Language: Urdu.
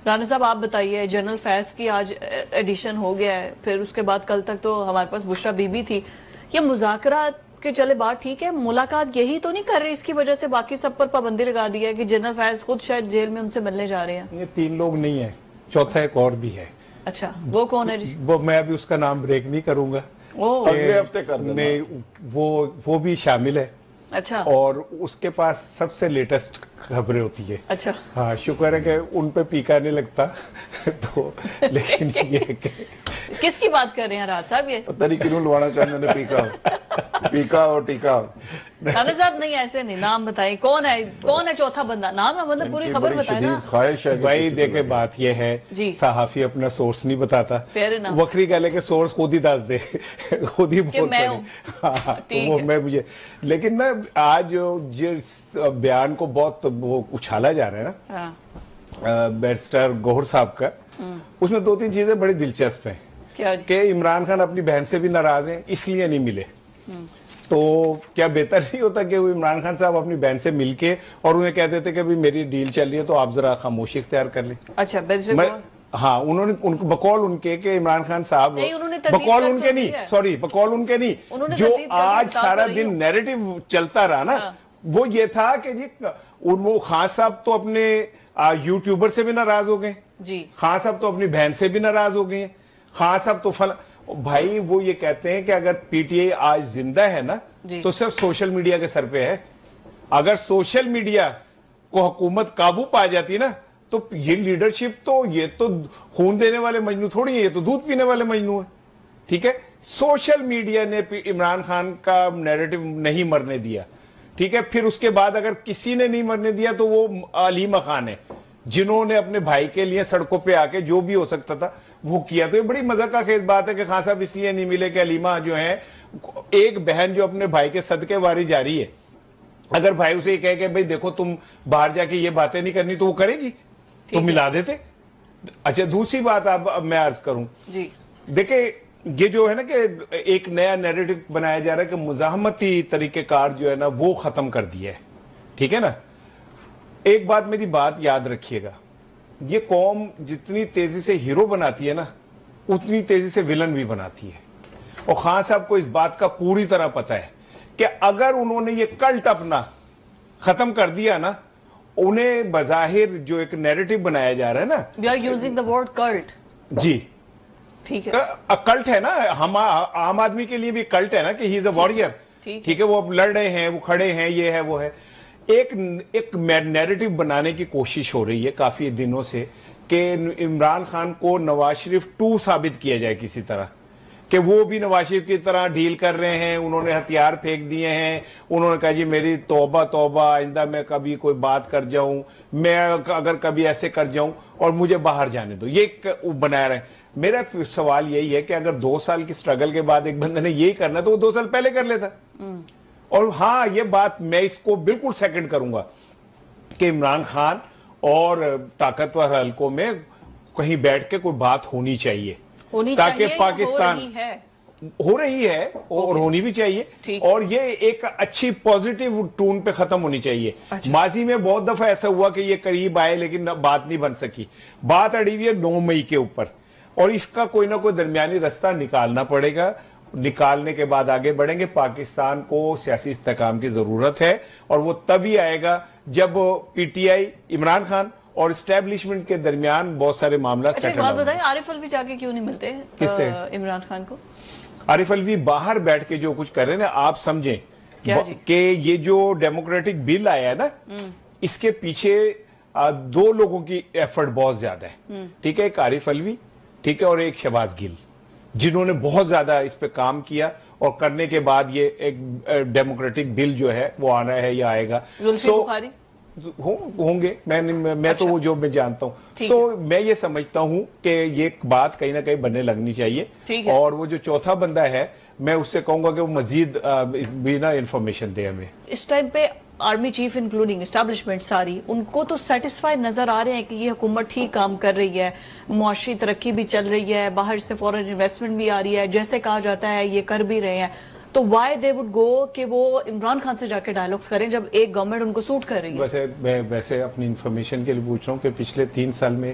رانا صاحب آپ بتائیے، جنرل فیض کی آج ایڈیشن ہو گیا ہے، پھر اس کے بعد کل تک تو ہمارے پاس بشرا بی بی تھی. یہ مذاکرات کے چلے بات ٹھیک ہے، ملاقات یہی تو نہیں کر رہے، اس کی وجہ سے باقی سب پر پابندی لگا دی ہے کہ جنرل فیض خود شاید جیل میں ان سے ملنے جا رہے ہیں. یہ 3 لوگ نہیں ہیں، چوتھا ایک اور بھی ہے. اچھا وہ کون ہے جی؟ وہ میں ابھی اس کا نام بریک نہیں کروں گا، اگلے ہفتے کر دینا. وہ بھی شامل ہے. اچھا. اور اس کے پاس سب سے لیٹسٹ خبریں ہوتی ہے. اچھا. ہاں شکر ہے کہ ان پہ پیکا نہیں لگتا. تو لیکن یہ کہ کس کی بات کر رہے ہیں راحت صاحب؟ یہ پتہ نہیں کنوں لوانا چاہنے نے پیکا اور ٹیکا. رانا صاحب نہیں ایسے نہیں، نام بتائیں کون ہے چوتھا بندہ، نام ہے مطلب پوری خبر بتائیں نا. خواہش ہے بھائی دیکھیں بات یہ ہے صحافی اپنا سورس نہیں بتاتا، وکری گلے کے سورس خود ہی دس دے، خود ہی بولتا ہے. ہاں تو وہ مجھے لیکن نا آج جس بیان کو بہت وہ اچھالا جا رہا ہے نا بیرسٹر گوہر صاحب کا، اس میں 2-3 چیزیں بڑی دلچسپ ہیں. کہ عمران خان اپنی بہن سے بھی ناراض ہیں اس لیے نہیں ملے. تو کیا بہتر نہیں ہوتا کہ وہ عمران خان صاحب اپنی بہن سے مل کے اور انہیں کہہ دیتے کہ میری ڈیل چل رہی ہے تو آپ ذرا خاموشی اختیار کر لیں. اچھا ہاں انہوں نے بقول ان کے کہ عمران خان صاحب بقول ان کے نہیں جو آج سارا دن نیریٹو چلتا رہا نا وہ یہ تھا کہ جی وہ خان صاحب تو اپنے یوٹیوبر سے بھی ناراض ہو گئے، خان صاحب تو اپنی بہن سے بھی ناراض ہو گئے، خان صاحب تو بھائی وہ یہ کہتے ہیں کہ اگر پی ٹی آئی آج زندہ ہے نا تو صرف سوشل میڈیا کے سر پہ ہے. اگر سوشل میڈیا کو حکومت قابو پا جاتی نا تو یہ لیڈرشپ تو یہ تو خون دینے والے مجنو تھوڑی ہیں، یہ تو دودھ پینے والے مجنو ہیں. ٹھیک ہے، سوشل میڈیا نے عمران خان کا نیریٹو نہیں مرنے دیا. ٹھیک ہے، پھر اس کے بعد اگر کسی نے نہیں مرنے دیا تو وہ علیمہ خان ہے جنہوں نے اپنے بھائی کے لیے سڑکوں پہ آ کے جو بھی ہو سکتا تھا وہ کیا. تو یہ بڑی مزہ کا خیز بات ہے کہ خان صاحب اس لیے نہیں ملے کہ علیمہ جو ہیں ایک بہن جو اپنے بھائی کے صدقے واری جا رہی ہے، اگر بھائی اسے یہ کہے کہ بھئی دیکھو تم باہر جا کے یہ باتیں نہیں کرنی تو وہ کرے گی تو ملا دیتے. اچھا دوسری بات اب میں عرض کروں، دیکھیں یہ جو ہے نا کہ ایک نیا نیریٹو بنایا جا رہا ہے کہ مزاحمتی طریقہ کار جو ہے نا وہ ختم کر دیا ہے. ٹھیک ہے نا، ایک بات میری بات یاد رکھیے گا، یہ قوم جتنی تیزی سے ہیرو بناتی ہے نا اتنی تیزی سے ولن بھی بناتی ہے. اور خان صاحب کو اس بات کا پوری طرح پتا ہے کہ اگر انہوں نے یہ کلٹ اپنا ختم کر دیا نا، انہیں بظاہر جو ایک نیریٹو بنایا جا رہا ہے نا، we are using the word cult. جی ٹھیک ہے، کلٹ ہے نا، ہم عام آدمی کے لیے بھی کلٹ ہے نا کہ ہی از اے وارئر. ٹھیک ہے، وہ اب لڑ رہے ہیں، وہ کھڑے ہیں، یہ ہے وہ ہے. ایک نیریٹو بنانے کی کوشش ہو رہی ہے کافی دنوں سے کہ عمران خان کو نواز شریف 2 ثابت کیا جائے کسی طرح، کہ وہ بھی نواز شریف کی طرح ڈیل کر رہے ہیں، انہوں نے ہتھیار پھینک دیے ہیں، انہوں نے کہا جی میری توبہ توبہ، آئندہ میں کبھی کوئی بات کر جاؤں، میں اگر کبھی ایسے کر جاؤں اور مجھے باہر جانے دو، یہ بنا رہے ہیں. میرا سوال یہی ہے کہ اگر 2 سال کی سٹرگل کے بعد ایک بندے نے یہی کرنا تو وہ 2 سال پہلے کر لیتا. اور ہاں یہ بات میں اس کو بالکل سیکنڈ کروں گا کہ عمران خان اور طاقتور حلقوں میں کہیں بیٹھ کے کوئی بات ہونی چاہیے تاکہ پاکستان ہو رہی ہے اور ہونی بھی چاہیے، اور یہ ایک اچھی پوزیٹیو ٹون پہ ختم ہونی چاہیے. ماضی میں بہت دفعہ ایسا ہوا کہ یہ قریب آئے لیکن بات نہیں بن سکی. بات اڑی ہوئی ہے 9 مئی کے اوپر، اور اس کا کوئی نہ کوئی درمیانی رستہ نکالنا پڑے گا. نکالنے کے بعد آگے بڑھیں گے. پاکستان کو سیاسی استحکام کی ضرورت ہے اور وہ تبھی آئے گا جب P T I, Imran Khan اور اسٹیبلشمنٹ کے درمیان بہت سارے معاملات سیٹل ہوں گے. بات بتائیں، عارف الوی جا کے کیوں نہیں ملتے عمران خان کو؟ عارف الوی باہر بیٹھ کے جو کچھ کر رہے ہیں نا، آپ سمجھیں کہ یہ جو ڈیموکریٹک بل آیا ہے نا اس کے پیچھے 2 لوگوں کی ایفرٹ بہت زیادہ ہے. ٹھیک ہے، ایک عارف الوی، ٹھیک ہے، اور ایک شہباز گل، جنہوں نے بہت زیادہ اس پہ کام کیا اور کرنے کے بعد یہ ایک ڈیموکریٹک بل جو ہے وہ آنا ہے یا آئے گا. ہوں گے، میں تو وہ جو میں جانتا ہوں. سو میں یہ سمجھتا ہوں کہ یہ بات کہیں نہ کہیں بننے لگنی چاہیے. اور وہ جو چوتھا بندہ ہے میں اس سے کہوں گا کہ وہ مزید بھی نا انفارمیشن دے ہمیں. اس ٹائم پہ آرمی چیف انکلوڈنگ اسٹیبلشمنٹ ساری ان کو تو سیٹسفائی نظر آ رہے ہیں کہ یہ حکومت ٹھیک کام کر رہی ہے، معاشی ترقی بھی چل رہی ہے، باہر سے فورن انویسٹمنٹ بھی آ رہی ہے، جیسے کہا جاتا ہے یہ کر بھی رہے ہیں. تو وائی دے وڈ گو کہ وہ عمران خان سے جا کے ڈائلوگز کریں جب ایک گورنمنٹ ان کو سوٹ کر رہی ہے؟ میں ویسے اپنی انفارمیشن کے لیے پوچھ رہا ہوں کہ پچھلے 3 سال میں